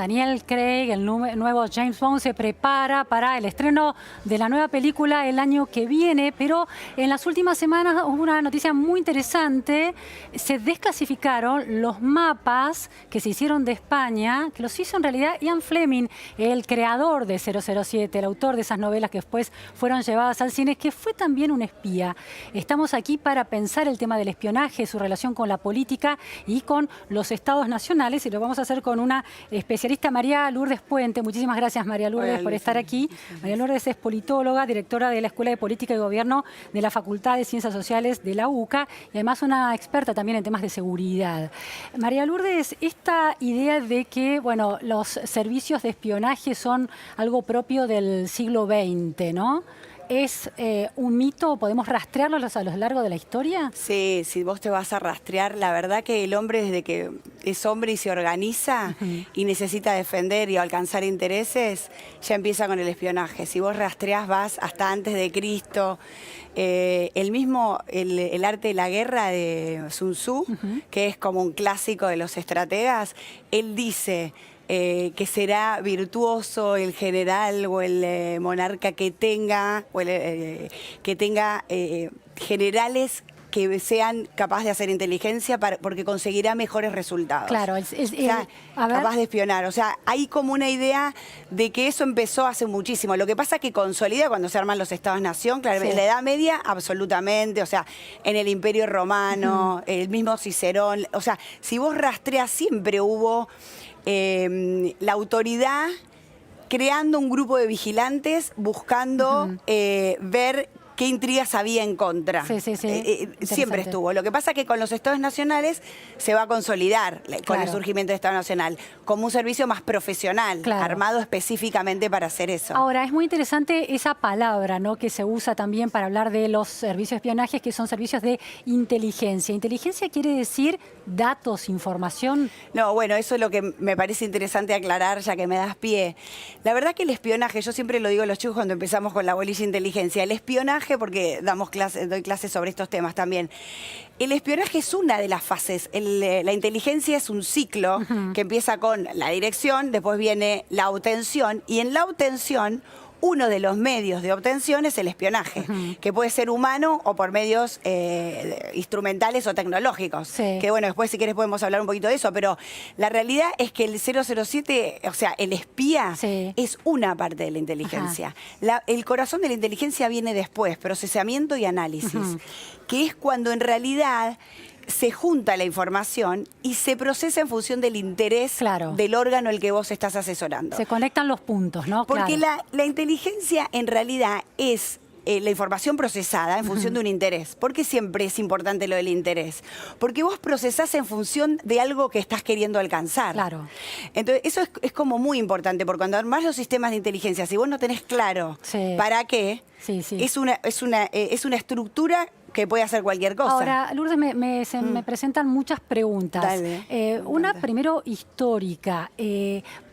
Daniel Craig, el nuevo James Bond, se prepara para el estreno de la nueva película el año que viene, pero en las últimas semanas hubo una noticia muy interesante. Se desclasificaron los mapas que se hicieron de España, que los hizo en realidad Ian Fleming, el creador de 007, el autor de esas novelas que después fueron llevadas al cine, que fue también un espía. Estamos aquí para pensar el tema del espionaje, su relación con la política y con los estados nacionales, y lo vamos a hacer con una especialista, María Lourdes Puente. Muchísimas gracias, María Lourdes, por estar aquí. María Lourdes es politóloga, directora de la Escuela de Política y Gobierno de la Facultad de Ciencias Sociales de la UCA y además una experta también en temas de seguridad. María Lourdes, esta idea de que, bueno, los servicios de espionaje son algo propio del siglo XX, ¿no? ¿Es un mito? ¿Podemos rastrearlos a lo largo de la historia? Sí, si vos te vas a rastrear, la verdad que el hombre desde que es hombre y se organiza y necesita defender y alcanzar intereses, ya empieza con el espionaje. Si vos rastreás, vas hasta antes de Cristo. El arte de la guerra de Sun Tzu, que es como un clásico de los estrategas, él dice que será virtuoso el general o el monarca que tenga, generales que sean capaces de hacer inteligencia porque conseguirá mejores resultados. Claro, capaz de espionar. O sea, hay como una idea de que eso empezó hace muchísimo. Lo que pasa es que consolida cuando se arman los estados-nación, claro, en la Edad Media, absolutamente. O sea, en el Imperio Romano, el mismo Cicerón. O sea, si vos rastreas, siempre hubo la autoridad creando un grupo de vigilantes buscando ver qué intrigas había en contra. Siempre estuvo. Lo que pasa es que con los estados nacionales se va a consolidar con el surgimiento del Estado Nacional, como un servicio más profesional, armado específicamente para hacer eso. Ahora, es muy interesante esa palabra, ¿no?, que se usa también para hablar de los servicios de espionaje, que son servicios de inteligencia. ¿Inteligencia quiere decir datos, información? No, bueno, eso es lo que me parece interesante aclarar, ya que me das pie. La verdad que el espionaje, yo siempre lo digo a los chicos cuando empezamos con la bolilla inteligencia, el espionaje, porque doy clases sobre estos temas también. El espionaje es una de las fases. La inteligencia es un ciclo que empieza con la dirección, después viene la obtención, y en la obtención uno de los medios de obtención es el espionaje, que puede ser humano o por medios instrumentales o tecnológicos. Que bueno, después si quieres podemos hablar un poquito de eso, pero la realidad es que el 007, o sea, el espía, es una parte de la inteligencia. El corazón de la inteligencia viene después, procesamiento y análisis, que es cuando en realidad se junta la información y se procesa en función del interés del órgano al que vos estás asesorando. Se conectan los puntos, ¿no? Porque la inteligencia en realidad es la información procesada en función de un interés. ¿Por qué siempre es importante lo del interés? Porque vos procesás en función de algo que estás queriendo alcanzar. Claro. Entonces, eso es como muy importante, porque cuando armás los sistemas de inteligencia, si vos no tenés claro para qué, es una estructura que puede hacer cualquier cosa. Ahora, Lourdes, se me presentan muchas preguntas. Dale, una primero histórica.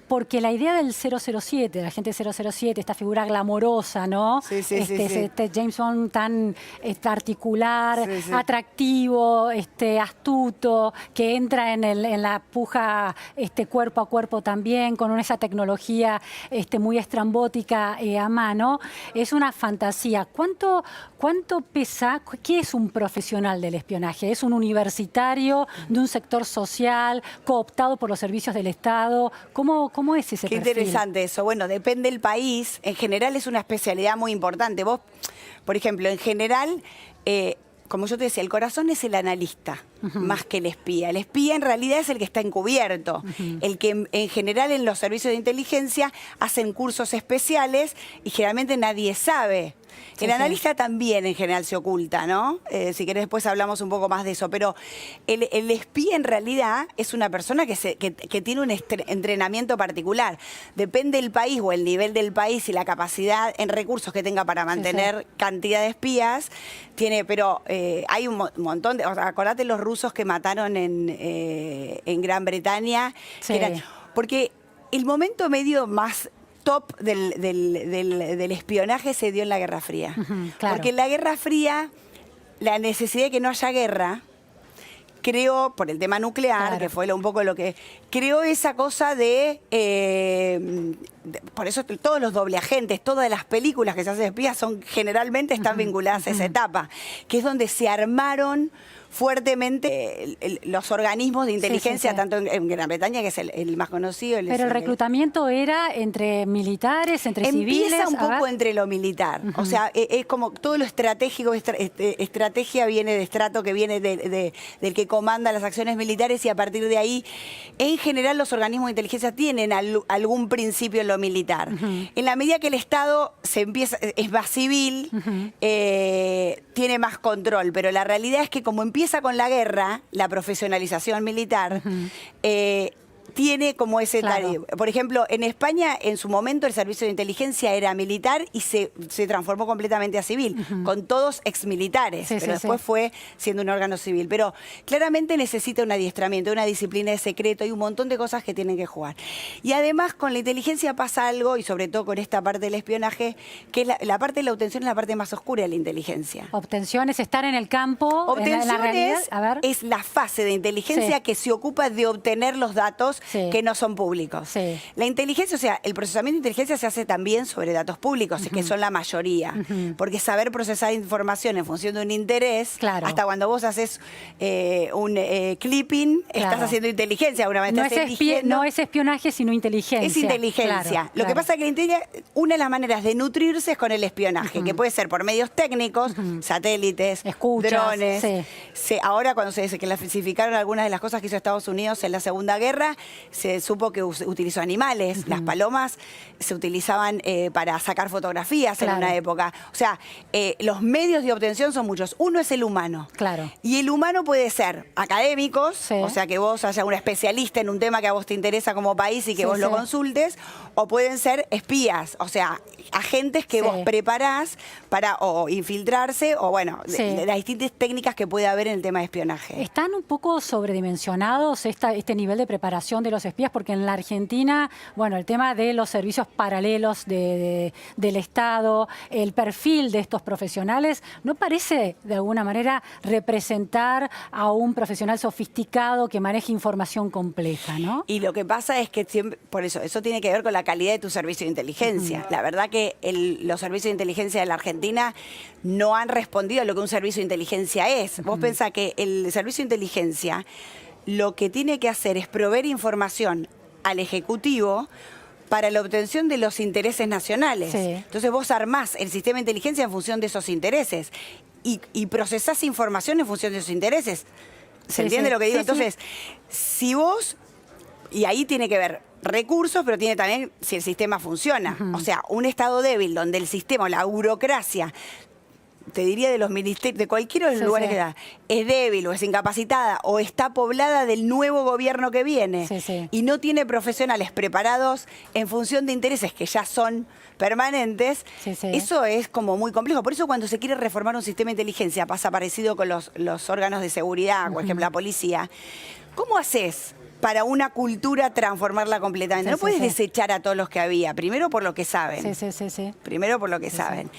Porque la idea del 007, de la gente 007, esta figura glamorosa, ¿no? Este James Bond tan articular, atractivo, astuto, que entra en la puja cuerpo a cuerpo también, con esa tecnología muy estrambótica a mano. Es una fantasía. ¿Cuánto pesa? ¿Qué es un profesional del espionaje? ¿Es un universitario de un sector social, cooptado por los servicios del Estado? ¿Cómo es ese perfil? Qué interesante eso. Bueno, depende del país. En general es una especialidad muy importante. Vos, por ejemplo, en general, como yo te decía, el corazón es el analista, más que el espía. El espía en realidad es el que está encubierto, el que en general en los servicios de inteligencia hacen cursos especiales y generalmente nadie sabe. El analista también en general se oculta, ¿no? Si querés después hablamos un poco más de eso, pero el espía en realidad es una persona que tiene un entrenamiento particular. Depende del país o el nivel del país y la capacidad en recursos que tenga para mantener cantidad de espías, pero hay un montón de... O sea, acordate los rusos que mataron en Gran Bretaña, porque el momento medio más top del espionaje se dio en la Guerra Fría. Porque en la Guerra Fría, la necesidad de que no haya guerra creó, por el tema nuclear, Claro. que fue un poco lo que creó esa cosa por eso todos los doble agentes, todas las películas que se hacen de espías generalmente están vinculadas a esa etapa, que es donde se armaron fuertemente los organismos de inteligencia, sí. tanto en Gran Bretaña, que es el más conocido. Pero el reclutamiento era entre militares, entre civiles. Empieza un poco entre lo militar. O sea, es como todo lo estratégico, estrategia viene de estrato, que viene del que comanda las acciones militares, y a partir de ahí, en general, los organismos de inteligencia tienen algún principio en lo militar. En la medida que el Estado es más civil, tiene más control, pero la realidad es que como empieza con la guerra, la profesionalización militar, tiene como ese... Claro. Por ejemplo, en España, en su momento, el servicio de inteligencia era militar y se transformó completamente a civil, con todos exmilitares, pero después fue siendo un órgano civil. Pero claramente necesita un adiestramiento, una disciplina de secreto y un montón de cosas que tienen que jugar. Y además, con la inteligencia pasa algo, y sobre todo con esta parte del espionaje, que es la parte de la obtención es la parte más oscura de la inteligencia. Obtención es estar en el campo, Obtención en la realidad. es la fase de inteligencia que se ocupa de obtener los datos que no son públicos. Sí. La inteligencia, o sea, el procesamiento de inteligencia se hace también sobre datos públicos, que son la mayoría. Porque saber procesar información en función de un interés, hasta cuando vos haces un clipping, estás haciendo inteligencia. No es espionaje, sino inteligencia. Es inteligencia. Lo que pasa es que una de las maneras de nutrirse es con el espionaje, que puede ser por medios técnicos, satélites, escuchas, drones. Ahora, cuando se clasificaron algunas de las cosas que hizo Estados Unidos en la Segunda Guerra, se supo que utilizó animales. Las palomas se utilizaban para sacar fotografías en una época. O sea, los medios de obtención son muchos. Uno es el humano. Y el humano puede ser académicos, o sea, que vos haya un especialista en un tema que a vos te interesa como país y que vos lo consultes, o pueden ser espías, o sea, agentes que vos preparás para o infiltrarse, o bueno, las distintas técnicas que puede haber en el tema de espionaje. ¿Están un poco sobredimensionados este nivel de preparación de los espías? Porque en la Argentina, bueno, el tema de los servicios paralelos del Estado, el perfil de estos profesionales, ¿no parece de alguna manera representar a un profesional sofisticado que maneje información compleja, ¿no? Y lo que pasa es que siempre, por eso tiene que ver con la calidad de tu servicio de inteligencia. La verdad que los servicios de inteligencia de la Argentina no han respondido a lo que un servicio de inteligencia es. Vos pensás que el servicio de inteligencia lo que tiene que hacer es proveer información al Ejecutivo para la obtención de los intereses nacionales. Entonces vos armás el sistema de inteligencia en función de esos intereses y procesás información en función de esos intereses. ¿Se entiende lo que digo? Entonces, si vos... Y ahí tiene que ver recursos, pero tiene también si el sistema funciona. O sea, un Estado débil donde el sistema, la burocracia, te diría de los ministerios, de cualquiera de los lugares que da, es débil o es incapacitada o está poblada del nuevo gobierno que viene y no tiene profesionales preparados en función de intereses que ya son permanentes, eso es como muy complejo. Por eso cuando se quiere reformar un sistema de inteligencia pasa parecido con los órganos de seguridad, por ejemplo la policía. ¿Cómo haces para una cultura transformarla completamente? No puedes desechar a todos los que había, primero por lo que saben. Primero por lo que saben.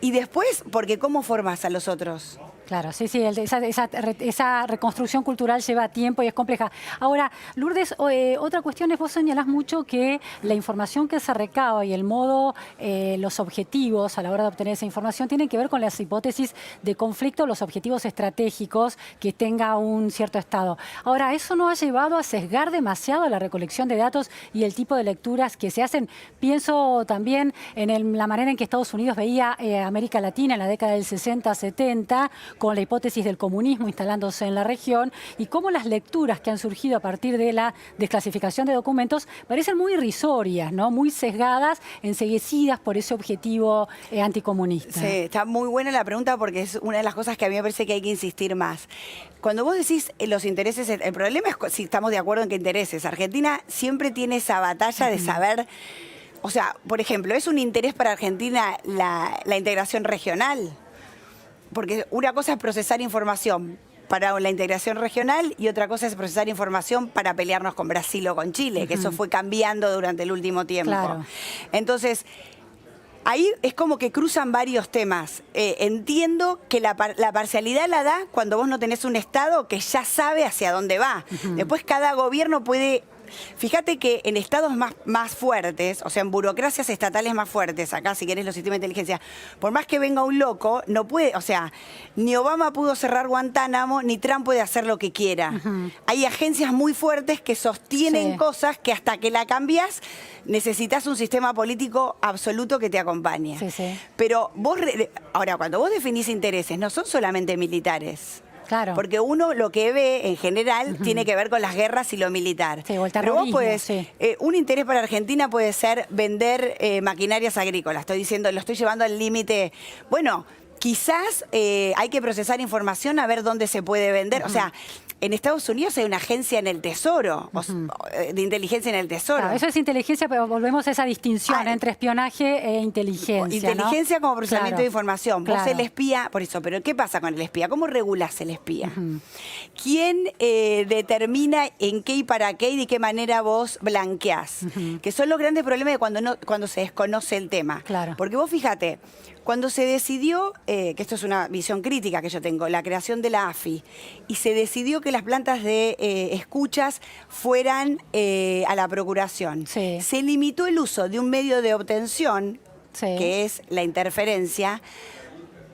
Y después, porque ¿cómo formas a los otros? Claro, esa reconstrucción cultural lleva tiempo y es compleja. Ahora, Lourdes, otra cuestión es, vos señalás mucho que la información que se recaba y el modo, los objetivos a la hora de obtener esa información tienen que ver con las hipótesis de conflicto, los objetivos estratégicos que tenga un cierto Estado. Ahora, ¿eso no ha llevado a sesgar demasiado la recolección de datos y el tipo de lecturas que se hacen? Pienso también en la manera en que Estados Unidos veía América Latina en la década del 60-70, con la hipótesis del comunismo instalándose en la región, y cómo las lecturas que han surgido a partir de la desclasificación de documentos parecen muy irrisorias, ¿no? Muy sesgadas, enceguecidas por ese objetivo anticomunista. Sí, está muy buena la pregunta porque es una de las cosas que a mí me parece que hay que insistir más. Cuando vos decís los intereses, el problema es si estamos de acuerdo en qué intereses. Argentina siempre tiene esa batalla de saber... O sea, por ejemplo, ¿es un interés para Argentina la integración regional? Porque una cosa es procesar información para la integración regional y otra cosa es procesar información para pelearnos con Brasil o con Chile, que eso fue cambiando durante el último tiempo. Entonces, ahí es como que cruzan varios temas. Entiendo que la parcialidad la da cuando vos no tenés un Estado que ya sabe hacia dónde va. Después cada gobierno puede... Fíjate que en estados más fuertes, o sea, en burocracias estatales más fuertes, acá si querés los sistemas de inteligencia, por más que venga un loco, no puede, o sea, ni Obama pudo cerrar Guantánamo, ni Trump puede hacer lo que quiera. Hay agencias muy fuertes que sostienen cosas que hasta que la cambias, necesitas un sistema político absoluto que te acompañe. Pero vos, ahora, cuando vos definís intereses, no son solamente militares. Claro. Porque uno lo que ve en general tiene que ver con las guerras y lo militar. Sí, o el pero vos terrorismo, podés, un interés para Argentina puede ser vender maquinarias agrícolas. Estoy diciendo, lo estoy llevando al límite. Bueno, quizás hay que procesar información a ver dónde se puede vender. O sea, en Estados Unidos hay una agencia en el Tesoro, de inteligencia en el Tesoro. Claro, eso es inteligencia, pero volvemos a esa distinción entre espionaje e inteligencia. Inteligencia, ¿no? Como procesamiento de información. Vos el espía, por eso, pero ¿qué pasa con el espía? ¿Cómo regulás el espía? ¿Quién determina en qué y para qué y de qué manera vos blanqueás? Que son los grandes problemas de cuando se desconoce el tema. Claro. Porque vos fíjate, cuando se decidió, que esto es una visión crítica que yo tengo, la creación de la AFI, y se decidió que las plantas de escuchas fueran a la procuración. Se limitó el uso de un medio de obtención, que es la interferencia,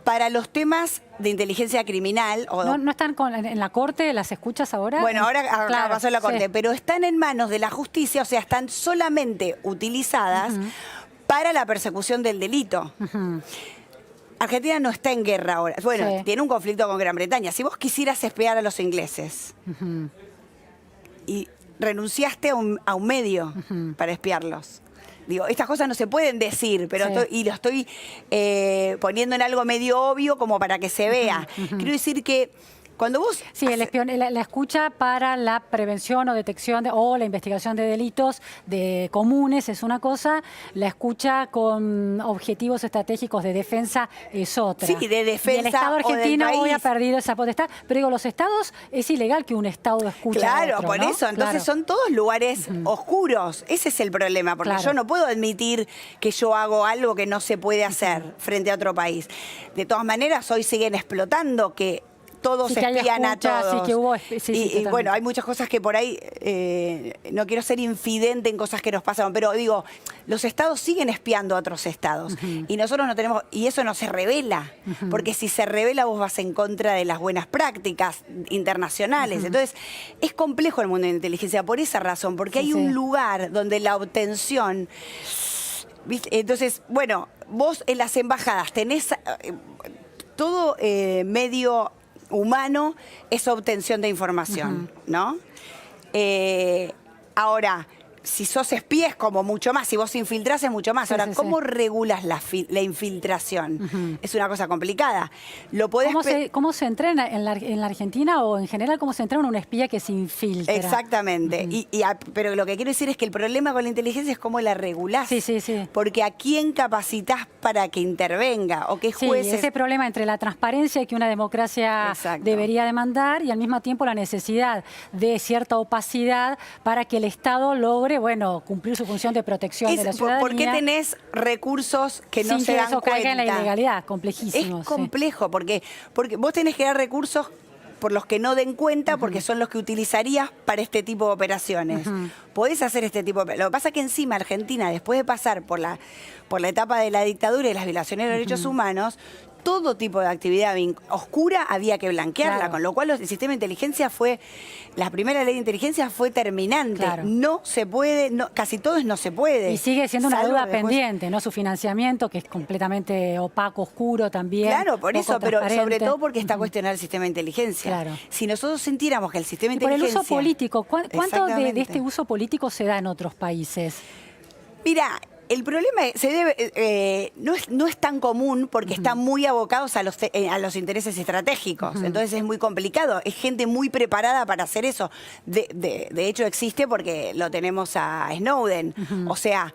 para los temas de inteligencia criminal. ¿No están en la corte las escuchas ahora? Bueno, ahora pasó en la corte, pero están en manos de la justicia, o sea, están solamente utilizadas para la persecución del delito. Argentina no está en guerra ahora. Bueno, tiene un conflicto con Gran Bretaña. Si vos quisieras espiar a los ingleses y renunciaste a un medio para espiarlos, digo, estas cosas no se pueden decir, pero lo estoy poniendo en algo medio obvio como para que se vea. Quiero decir que cuando vos... Sí, la escucha para la prevención o detección o la investigación de delitos comunes es una cosa, la escucha con objetivos estratégicos de defensa es otra. Sí, de defensa. Y el Estado argentino hoy ha perdido esa potestad, pero digo, los estados, es ilegal que un Estado escuche a otro, por eso, entonces son todos lugares oscuros, ese es el problema, porque yo no puedo admitir que yo hago algo que no se puede hacer frente a otro país. De todas maneras, hoy siguen explotando que todos espían a todos. Y bueno, hay muchas cosas que por ahí, no quiero ser infidente en cosas que nos pasaron, pero digo, los estados siguen espiando a otros estados y nosotros no tenemos, y eso no se revela, porque si se revela vos vas en contra de las buenas prácticas internacionales. Entonces, es complejo el mundo de la inteligencia por esa razón, porque hay un lugar donde la obtención... ¿viste? Entonces, bueno, vos en las embajadas tenés todo medio humano es obtención de información, ¿no? Ahora, si sos espía es como mucho más, si vos infiltrás es mucho más. Ahora, ¿cómo regulas la infiltración? Es una cosa complicada. ¿Cómo se entrena en la Argentina o en general cómo se entrena un espía que se infiltra? Exactamente. Pero lo que quiero decir es que el problema con la inteligencia es cómo la regulás. Porque ¿a quién capacitas para que intervenga? ¿O qué jueces? Ese problema entre la transparencia que una democracia debería demandar y al mismo tiempo la necesidad de cierta opacidad para que el Estado logre cumplir su función de protección de la ciudadanía. ¿Por qué tenés recursos que no se dan cuenta? Sin que eso caiga en la ilegalidad, complejísimo. Es complejo, porque vos tenés que dar recursos por los que no den cuenta, porque son los que utilizarías para este tipo de operaciones. Podés hacer este tipo de... Lo que pasa es que encima Argentina, después de pasar por la etapa de la dictadura y las violaciones de los derechos humanos, todo tipo de actividad oscura había que blanquearla, con lo cual el sistema de inteligencia la primera ley de inteligencia fue terminante. No se puede, casi todo no se puede. Y sigue siendo una deuda pendiente, ¿no? Su financiamiento, que es completamente opaco, oscuro también. Claro, por eso, pero sobre todo porque está cuestionado el sistema de inteligencia. Si nosotros sintiéramos que el sistema de inteligencia... Por el uso político, ¿cuánto de este uso político se da en otros países? Mira, el problema no es tan común porque están muy abocados a los intereses estratégicos. Entonces es muy complicado. Es gente muy preparada para hacer eso. De hecho existe porque lo tenemos a Snowden. O sea,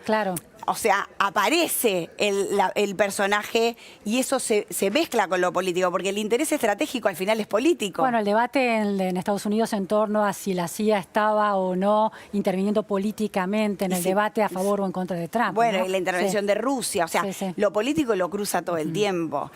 O sea, aparece el personaje y eso se mezcla con lo político, porque el interés estratégico al final es político. Bueno, el debate en Estados Unidos en torno a si la CIA estaba o no interviniendo políticamente en el debate a favor o en contra de Trump. Bueno, ¿no? y la intervención de Rusia, o sea, lo político lo cruza todo el tiempo.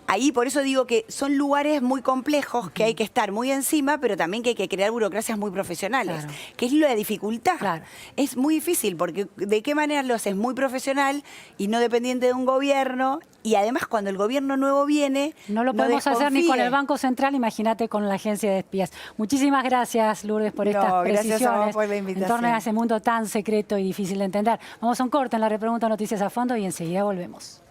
Ahí por eso digo que son lugares muy complejos que hay que estar muy encima, pero también que hay que crear burocracias muy profesionales, que es la dificultad. Claro. Es muy difícil porque de qué manera lo haces muy profesional y no dependiente de un gobierno, y además cuando el gobierno nuevo viene, no lo podemos hacer ni con el Banco Central, imagínate con la agencia de espías. Muchísimas gracias, Lourdes, por estas precisiones gracias a vos por la invitación. en torno a ese mundo tan secreto y difícil de entender. Vamos a un corte en la Repregunta Noticias a Fondo y enseguida volvemos.